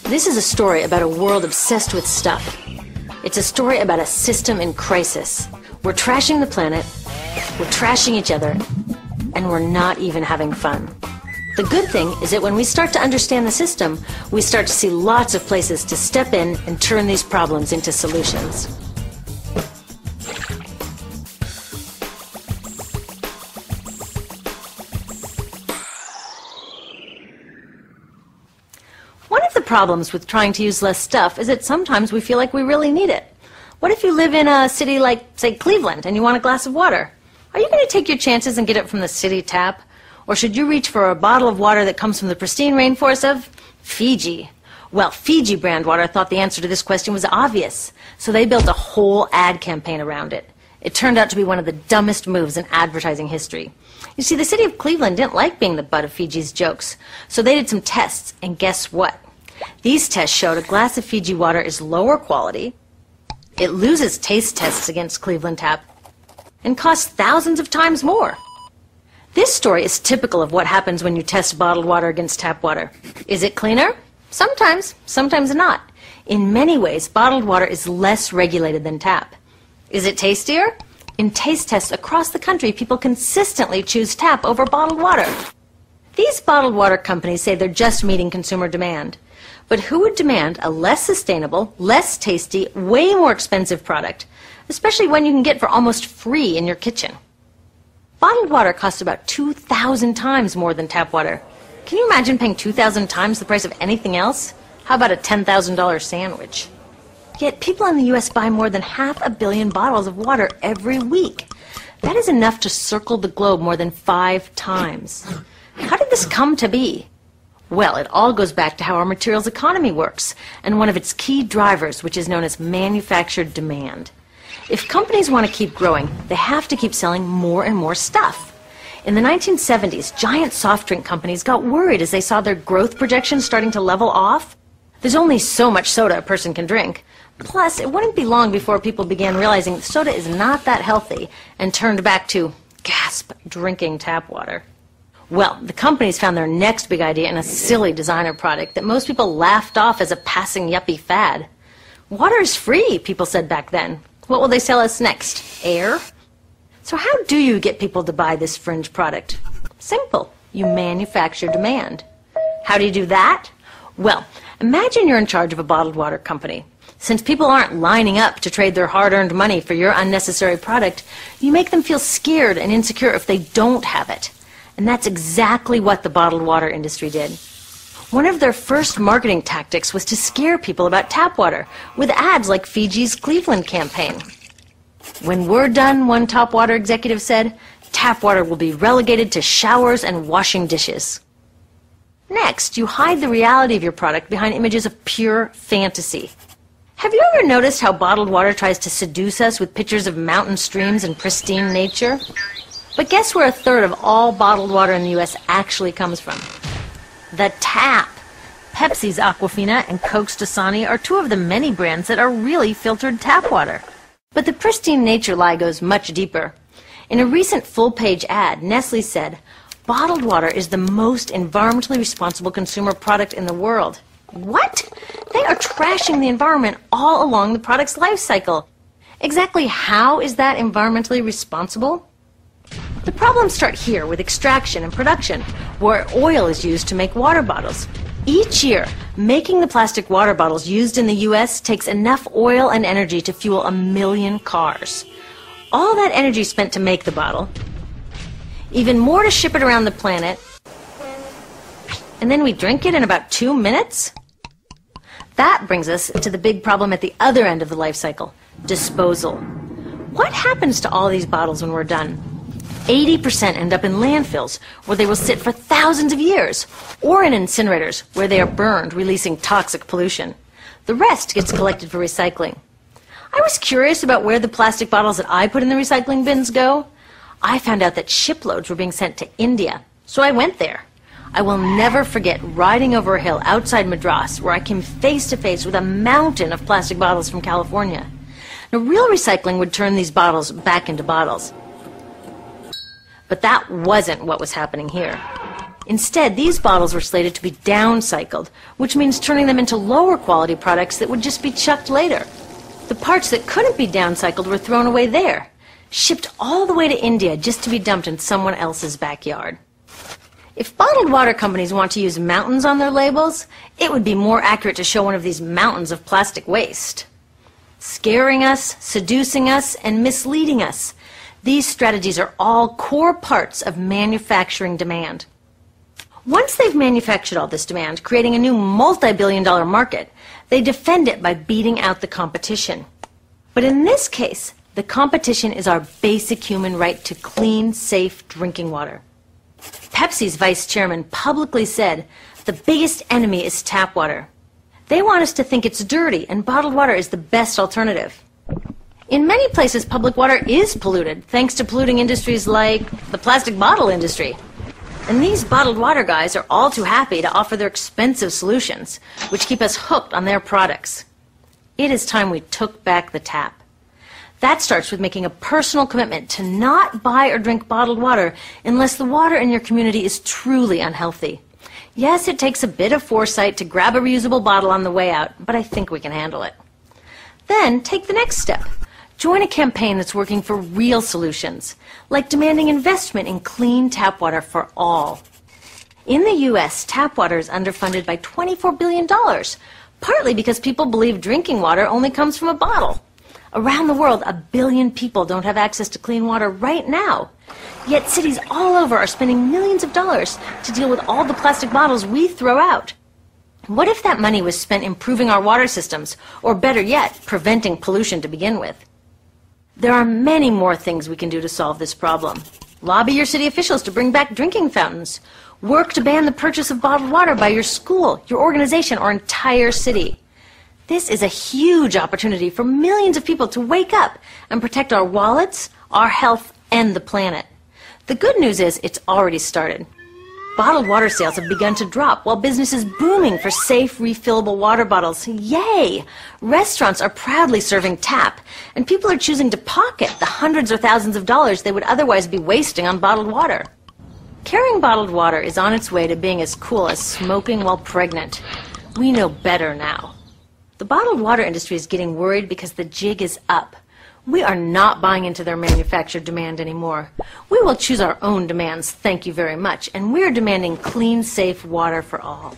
This is a story about a world obsessed with stuff. It's a story about a system in crisis. We're trashing the planet, we're trashing each other, and we're not even having fun. The good thing is that when we start to understand the system, we start to see lots of places to step in and turn these problems into solutions. One of the problems with trying to use less stuff is that sometimes we feel like we really need it. What if you live in a city like, say, Cleveland, and you want a glass of water? Are you going to take your chances and get it from the city tap? Or should you reach for a bottle of water that comes from the pristine rainforest of Fiji? Well, Fiji brand water thought the answer to this question was obvious, so they built a whole ad campaign around it. It turned out to be one of the dumbest moves in advertising history. You see, the city of Cleveland didn't like being the butt of Fiji's jokes, so they did some tests, and guess what? These tests showed a glass of Fiji water is lower quality, it loses taste tests against Cleveland Tap, and costs thousands of times more. This story is typical of what happens when you test bottled water against tap water. Is it cleaner? Sometimes, sometimes not. In many ways, bottled water is less regulated than tap. Is it tastier? In taste tests across the country, people consistently choose tap over bottled water. These bottled water companies say they're just meeting consumer demand. But who would demand a less sustainable, less tasty, way more expensive product, especially when you can get for almost free in your kitchen? Bottled water costs about 2,000 times more than tap water. Can you imagine paying 2,000 times the price of anything else? How about a $10,000 sandwich? Yet people in the U.S. buy more than 500 million bottles of water every week. That is enough to circle the globe more than 5 times. How did this come to be? Well, it all goes back to how our materials economy works, and one of its key drivers, which is known as manufactured demand. If companies want to keep growing, they have to keep selling more and more stuff. In the 1970s, giant soft drink companies got worried as they saw their growth projections starting to level off. There's only so much soda a person can drink. Plus, it wouldn't be long before people began realizing soda is not that healthy and turned back to, gasp, drinking tap water. Well, the companies found their next big idea in a silly designer product that most people laughed off as a passing yuppie fad. Water is free, people said back then. What will they sell us next? Air? So how do you get people to buy this fringe product? Simple. You manufacture demand. How do you do that? Well, imagine you're in charge of a bottled water company. Since people aren't lining up to trade their hard-earned money for your unnecessary product, you make them feel scared and insecure if they don't have it. And that's exactly what the bottled water industry did. One of their first marketing tactics was to scare people about tap water with ads like Fiji's Cleveland campaign. When we're done, one top water executive said, tap water will be relegated to showers and washing dishes. Next, you hide the reality of your product behind images of pure fantasy. Have you ever noticed how bottled water tries to seduce us with pictures of mountain streams and pristine nature? But guess where 1/3 of all bottled water in the U.S. actually comes from? The tap. Pepsi's Aquafina and Coke's Dasani are 2 of the many brands that are really filtered tap water. But the pristine nature lie goes much deeper. In a recent full-page ad, Nestle said, bottled water is the most environmentally responsible consumer product in the world. What? They are trashing the environment all along the product's life cycle. Exactly how is that environmentally responsible? The problems start here with extraction and production, where oil is used to make water bottles. Each year, making the plastic water bottles used in the U.S. takes enough oil and energy to fuel 1 million cars. All that energy spent to make the bottle, even more to ship it around the planet, and then we drink it in about 2 minutes? That brings us to the big problem at the other end of the life cycle, disposal. What happens to all these bottles when we're done? 80% end up in landfills, where they will sit for thousands of years, or in incinerators, where they are burned, releasing toxic pollution. The rest gets collected for recycling. I was curious about where the plastic bottles that I put in the recycling bins go. I found out that shiploads were being sent to India, so I went there. I will never forget riding over a hill outside Madras, where I came face to face with a mountain of plastic bottles from California. Now, real recycling would turn these bottles back into bottles. But that wasn't what was happening here. Instead, these bottles were slated to be downcycled, which means turning them into lower quality products that would just be chucked later. The parts that couldn't be downcycled were thrown away there, shipped all the way to India just to be dumped in someone else's backyard. If bottled water companies want to use mountains on their labels, it would be more accurate to show one of these mountains of plastic waste. Scaring us, seducing us, and misleading us. These strategies are all core parts of manufacturing demand. Once they've manufactured all this demand, creating a new multi-billion-dollar market, they defend it by beating out the competition. But in this case, the competition is our basic human right to clean, safe drinking water. Pepsi's vice chairman publicly said, "The biggest enemy is tap water." They want us to think it's dirty and bottled water is the best alternative. In many places, public water is polluted, thanks to polluting industries like the plastic bottle industry. And these bottled water guys are all too happy to offer their expensive solutions, which keep us hooked on their products. It is time we took back the tap. That starts with making a personal commitment to not buy or drink bottled water unless the water in your community is truly unhealthy. Yes, it takes a bit of foresight to grab a reusable bottle on the way out, but I think we can handle it. Then take the next step. Join a campaign that's working for real solutions, like demanding investment in clean tap water for all. In the U.S., tap water is underfunded by $24 billion, partly because people believe drinking water only comes from a bottle. Around the world, 1 billion people don't have access to clean water right now. Yet cities all over are spending millions of dollars to deal with all the plastic bottles we throw out. What if that money was spent improving our water systems, or better yet, preventing pollution to begin with? There are many more things we can do to solve this problem. Lobby your city officials to bring back drinking fountains. Work to ban the purchase of bottled water by your school, your organization, or entire city. This is a huge opportunity for millions of people to wake up and protect our wallets, our health, and the planet. The good news is it's already started. Bottled water sales have begun to drop while business is booming for safe, refillable water bottles. Yay! Restaurants are proudly serving tap, and people are choosing to pocket the hundreds or thousands of dollars they would otherwise be wasting on bottled water. Carrying bottled water is on its way to being as cool as smoking while pregnant. We know better now. The bottled water industry is getting worried because the jig is up. We are not buying into their manufactured demand anymore. We will choose our own demands, thank you very much, and we're demanding clean, safe water for all.